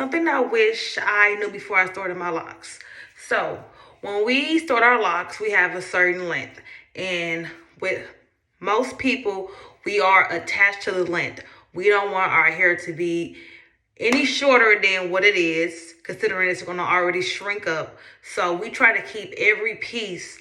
something I wish I knew before I started my locks. So when we start our locks, we have a certain length. And with most people, we are attached to the length. We don't want our hair to be any shorter than what it is, considering it's going to already shrink up. So we try to keep every piece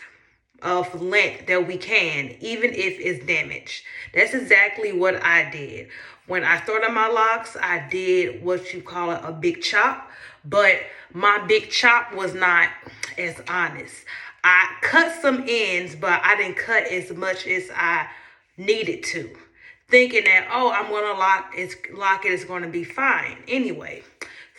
of length that we can, even if it's damaged. That's exactly what I did. When I started my locks, I did what you call a big chop, but my big chop was not as honest. I cut some ends, but I didn't cut as much as I needed to, thinking that, oh, I'm gonna lock it, it's gonna be fine anyway.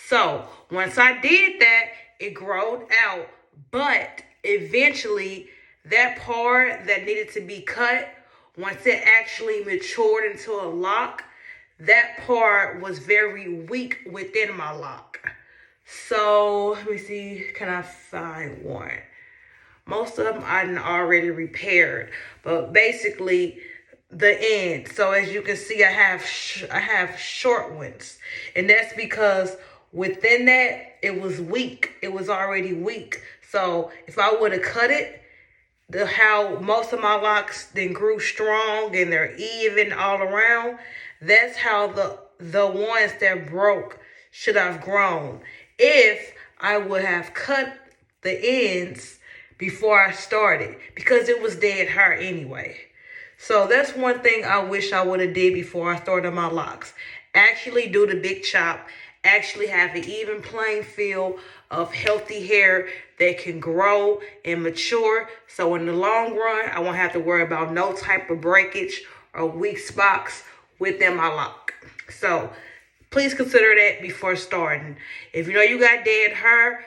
So once I did that, it growed out, but eventually that part that needed to be cut, once it actually matured into a lock, that part was very weak within my lock. So let me see, can I find one? Most of them I already repaired, but basically the end. So as you can see, I have short ones, and that's because within that it was weak. It was already weak. So if I would have cut it, how most of my locks then grew strong and they're even all around, that's how the ones that broke should have grown if I would have cut the ends before I started, because it was dead hair anyway. So that's one thing I wish I would have did before I started my locks. Actually do the big chop. Actually have an even playing field of healthy hair that can grow and mature. So in the long run, I won't have to worry about no type of breakage or weak spots within my lock. So please consider that before starting. If you know you got dead hair,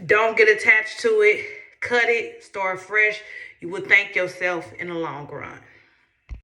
don't get attached to it. Cut it, start fresh. You will thank yourself in the long run.